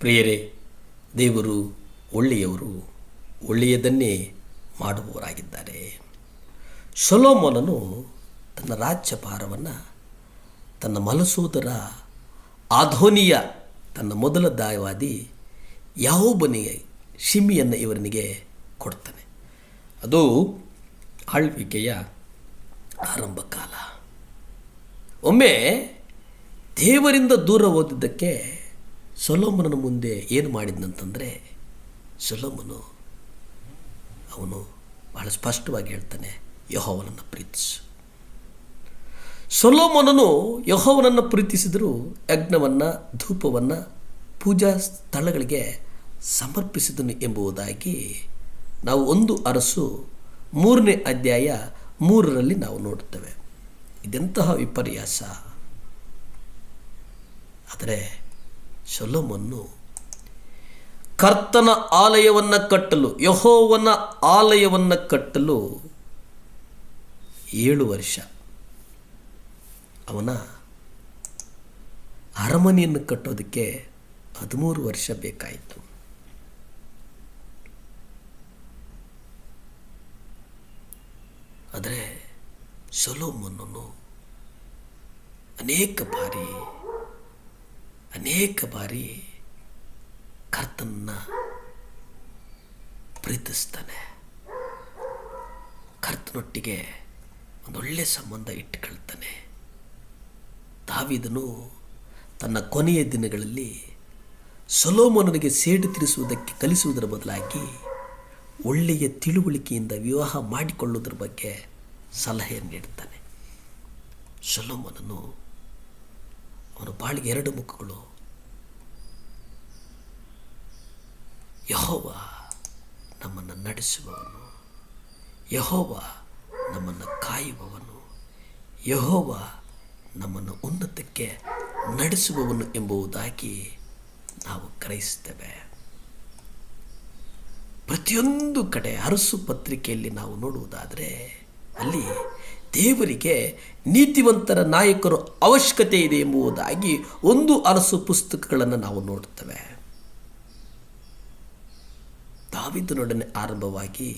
ಪ್ರಿಯರೇ, ದೇವರು ಒಳ್ಳೆಯವರು, ಒಳ್ಳೆಯದನ್ನೇ ಮಾಡುವವರಾಗಿದ್ದಾರೆ. ಸೊಲೊಮೋನನು ತನ್ನ ರಾಜ್ಯಭಾರವನ್ನು ತನ್ನ ಮಲಸೋದರ ಆಧೋನಿಯ ತನ್ನ ಮೊದಲ ದಾಯವಾದಿ ಯಾವೊಬ್ಬನಿಗೆ ಶಿಮಿಯನ್ನು ಇವರನಿಗೆ ಕೊಡ್ತಾನೆ. ಅದು ಆಳ್ವಿಕೆಯ ಆರಂಭ ಕಾಲ. ಒಮ್ಮೆ ದೇವರಿಂದ ದೂರ ಹೋದಿದ್ದಕ್ಕೆ ಸೊಲೊಮೋನನ ಮುಂದೆ ಏನು ಮಾಡಿದ್ನಂತಂದರೆ, ಸೊಲೊಮೋನು ಅವನು ಬಹಳ ಸ್ಪಷ್ಟವಾಗಿ ಹೇಳ್ತಾನೆ, ಯೆಹೋವನನ್ನು ಪ್ರೀತಿಸು. ಸೊಲೊಮೋನನು ಯೆಹೋವನನ್ನು ಪ್ರೀತಿಸಿದರೂ ಯಜ್ಞವನ್ನು, ಧೂಪವನ್ನು ಪೂಜಾ ಸ್ಥಳಗಳಿಗೆ ಸಮರ್ಪಿಸಿದನು ಎಂಬುದಾಗಿ ನಾವು 1 ಅರಸು 3ನೇ ಅಧ್ಯಾಯ 3ರಲ್ಲಿ ನಾವು ನೋಡುತ್ತೇವೆ. ಇದೆಂತಹ ವಿಪರ್ಯಾಸ! ಆದರೆ ಸೊಲೊಮೋನನು ಕರ್ತನ ಆಲಯವನ್ನು ಕಟ್ಟಲು, ಯೆಹೋವನ ಆಲಯವನ್ನು ಕಟ್ಟಲು 7 ವರ್ಷ, ಅವನ ಅರಮನೆಯನ್ನು ಕಟ್ಟೋದಕ್ಕೆ 13 ವರ್ಷ ಬೇಕಾಯಿತು. ಆದರೆ ಸೊಲೊಮೋನನು ಅನೇಕ ಬಾರಿ ಕರ್ತನನ್ನು ಪ್ರೀತಿಸ್ತಾನೆ. ಕರ್ತನೊಟ್ಟಿಗೆ ಒಂದೊಳ್ಳೆ ಸಂಬಂಧ ಇಟ್ಟುಕೊಳ್ತಾನೆ. ದಾವೀದನು ತನ್ನ ಕೊನೆಯ ದಿನಗಳಲ್ಲಿ ಸೊಲೊಮೋನನಿಗೆ ಸೇಡು ತೀರಿಸುವುದಕ್ಕೆ ಕಲಿಸುವುದರ ಬದಲಾಗಿ ಒಳ್ಳೆಯ ತಿಳುವಳಿಕೆಯಿಂದ ವಿವಾಹ ಮಾಡಿಕೊಳ್ಳುವುದರ ಬಗ್ಗೆ ಸಲಹೆಯನ್ನು ನೀಡುತ್ತಾನೆ. ಸೊಲೊಮೋನನು ಅವನ ಬಾಳಿಗೆ 2 ಮುಖಗಳು. ಯೆಹೋವ ನಮ್ಮನ್ನು ನಡೆಸುವವನು, ಯೆಹೋವ ನಮ್ಮನ್ನು ಕಾಯುವವನು, ಯೆಹೋವ ನಮ್ಮನ್ನು ಉನ್ನತಕ್ಕೆ ನಡೆಸುವವನು ಎಂಬುದಾಗಿ ನಾವು ಗ್ರಹಿಸ್ತೇವೆ. ಪ್ರತಿಯೊಂದು ಕಡೆ ಅರಸು ಪತ್ರಿಕೆಯಲ್ಲಿ ನಾವು ನೋಡುವುದಾದರೆ ಅಲ್ಲಿ ದೇವರಿಗೆ ನೀತಿವಂತರ ನಾಯಕರು ಅವಶ್ಯಕತೆ ಇದೆ ಎಂಬುದಾಗಿ 1 ಅರಸು ಪುಸ್ತಕಗಳನ್ನು ನಾವು ನೋಡುತ್ತೇವೆ. ದಾವೀದನೊಡನೆ ಆರಂಭವಾಗಿ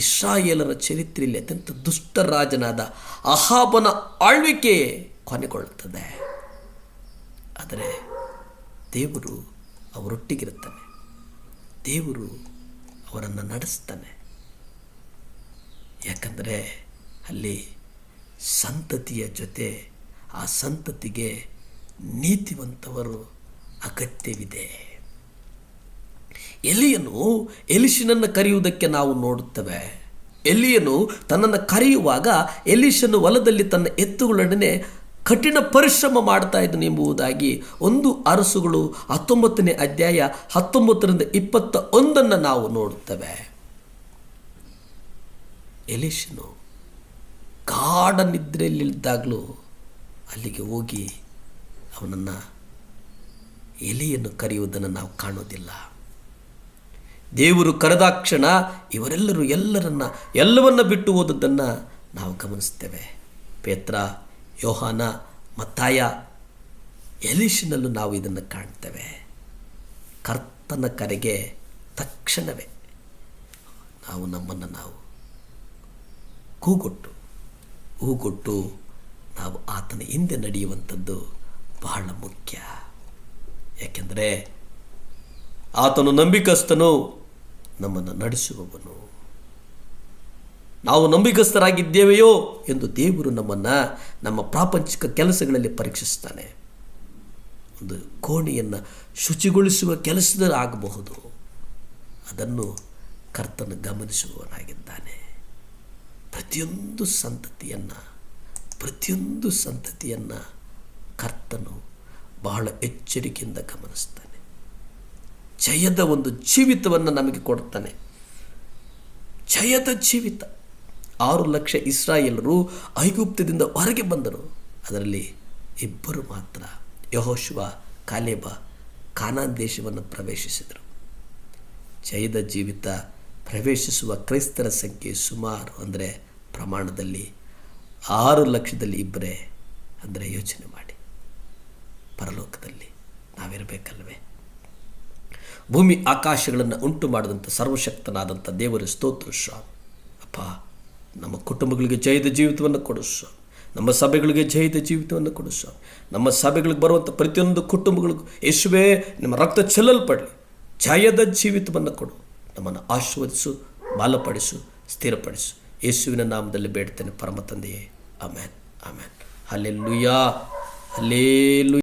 ಇಸ್ರಾಯೇಲರ ಚರಿತ್ರೆಯಲ್ಲಿ ಅತ್ಯಂತ ದುಷ್ಟರಾಜನಾದ ಅಹಾಬನ ಆಳ್ವಿಕೆ ಕೊನೆಗೊಳ್ಳುತ್ತದೆ. ಆದರೆ ದೇವರು ಅವರೊಟ್ಟಿಗಿರುತ್ತಾನೆ. ದೇವರು ಅವರನ್ನು ನಡೆಸ್ತಾನೆ. ಯಾಕಂದರೆ ಅಲ್ಲಿ ಸಂತತಿಯ ಜೊತೆ ಆ ಸಂತತಿಗೆ ನೀತಿವಂತವರು ಅಗತ್ಯವಿದೆ. ಎಲಿಯನು ಎಲಿಷನನ್ನು ಕರೆಯುವುದಕ್ಕೆ ನಾವು ನೋಡುತ್ತೇವೆ. ಎಲಿಯನು ತನ್ನನ್ನು ಕರೆಯುವಾಗ ಎಲಿಷನು ಹೊಲದಲ್ಲಿ ತನ್ನ ಎತ್ತುಗಳೊಡನೆ ಕಠಿಣ ಪರಿಶ್ರಮ ಮಾಡ್ತಾ ಇದ್ದನು ಎಂಬುದಾಗಿ 1 ಅರಸುಗಳು 19ನೇ ಅಧ್ಯಾಯ 19ರಿಂದ 21 ನಾವು ನೋಡುತ್ತೇವೆ. ಎಲಿಷನು ಗಾಢ ನಿದ್ರೆಯಲ್ಲಿದ್ದಾಗಲೂ ಅಲ್ಲಿಗೆ ಹೋಗಿ ಅವನನ್ನು ಎಲಿಯನ್ನು ಕರೆಯುವುದನ್ನು ನಾವು ಕಾಣೋದಿಲ್ಲ. ದೇವರು ಕರೆದಾಕ್ಷಣ ಇವರೆಲ್ಲರೂ ಎಲ್ಲವನ್ನ ಬಿಟ್ಟು ಹೋದದ್ದನ್ನು ನಾವು ಗಮನಿಸ್ತೇವೆ. ಪೇತ್ರ, ಯೋಹಾನ, ಮತ್ತಾಯ, ಎಲಿಷನಲ್ಲೂ ನಾವು ಇದನ್ನು ಕಾಣ್ತೇವೆ. ಕರ್ತನ ಕರೆಗೆ ತಕ್ಷಣವೇ ನಾವು ನಮ್ಮನ್ನು ನಾವು ಕೂಗೊಟ್ಟು ನಾವು ಆತನ ಹಿಂದೆ ನಡೆಯುವಂಥದ್ದು ಬಹಳ ಮುಖ್ಯ. ಯಾಕೆಂದರೆ ಆತನು ನಂಬಿಕಸ್ಥನು, ನಮ್ಮನ್ನು ನಡೆಸುವವನು. ನಾವು ನಂಬಿಕಸ್ಥರಾಗಿದ್ದೇವೆಯೋ ಎಂದು ದೇವರು ನಮ್ಮನ್ನು ನಮ್ಮ ಪ್ರಾಪಂಚಿಕ ಕೆಲಸಗಳಲ್ಲಿ ಪರೀಕ್ಷಿಸ್ತಾನೆ. ಒಂದು ಕೋಣೆಯನ್ನು ಶುಚಿಗೊಳಿಸುವ ಕೆಲಸದಲ್ಲಾಗಬಹುದು, ಅದನ್ನು ಕರ್ತನು ಗಮನಿಸುವವನಾಗಿದ್ದಾನೆ. ಪ್ರತಿಯೊಂದು ಸಂತತಿಯನ್ನು ಕರ್ತನು ಬಹಳ ಎಚ್ಚರಿಕೆಯಿಂದ ಗಮನಿಸ್ತಾನೆ. ಜಯದ ಒಂದು ಜೀವಿತವನ್ನು ನಮಗೆ ಕೊಡ್ತಾನೆ. ಜಯದ ಜೀವಿತ. 6 ಲಕ್ಷ ಇಸ್ರಾಯೇಲರು ಐಗುಪ್ತದಿಂದ ಹೊರಗೆ ಬಂದರು. ಅದರಲ್ಲಿ 2 ಮಾತ್ರ, ಯೆಹೋಶುವ, ಕಾಲೇಬ, ಕಾನಾನ್ ದೇಶವನ್ನು ಪ್ರವೇಶಿಸಿದರು. ಜಯದ ಜೀವಿತ ಪ್ರವೇಶಿಸುವ ಕ್ರೈಸ್ತರ ಸಂಖ್ಯೆ ಸುಮಾರು ಅಂದರೆ ಪ್ರಮಾಣದಲ್ಲಿ 6 ಲಕ್ಷದಲ್ಲಿ 2 ಅಂದರೆ ಯೋಚನೆ ಮಾಡಿ, ಪರಲೋಕದಲ್ಲಿ ನಾವಿರಬೇಕಲ್ವೇ? ಭೂಮಿ ಆಕಾಶಗಳನ್ನು ಉಂಟು ಮಾಡಿದಂಥ ಸರ್ವಶಕ್ತನಾದಂಥ ದೇವರ ಸ್ತೋತ್ರ ಸ್ವಾಮಿ. ಅಪ್ಪ, ನಮ್ಮ ಕುಟುಂಬಗಳಿಗೆ ಜಯದ ಜೀವಿತವನ್ನು ಕೊಡು ಸ್ವಾಮಿ. ನಮ್ಮ ಸಭೆಗಳಿಗೆ ಜಯದ ಜೀವಿತವನ್ನು ಕೊಡು ಸ್ವಾಮಿ. ನಮ್ಮ ಸಭೆಗಳಿಗೆ ಬರುವಂಥ ಪ್ರತಿಯೊಂದು ಕುಟುಂಬಗಳಿಗೂ ಯೇಸುವೇ ನಿಮ್ಮ ರಕ್ತ ಚೆಲ್ಲಲ್ಪಡಲಿ. ಜಯದ ಜೀವಿತವನ್ನು ಕೊಡು. ನಮ್ಮನ್ನು ಆಶೀರ್ವದಿಸು, ಬಲಪಡಿಸು, ಸ್ಥಿರಪಡಿಸು. ಯೇಸುವಿನ ನಾಮದಲ್ಲಿ ಬೇಡ್ತೇನೆ ಪರಮ ತಂದೆಯೇ. Amen, amen. Hallelujah, hallelujah.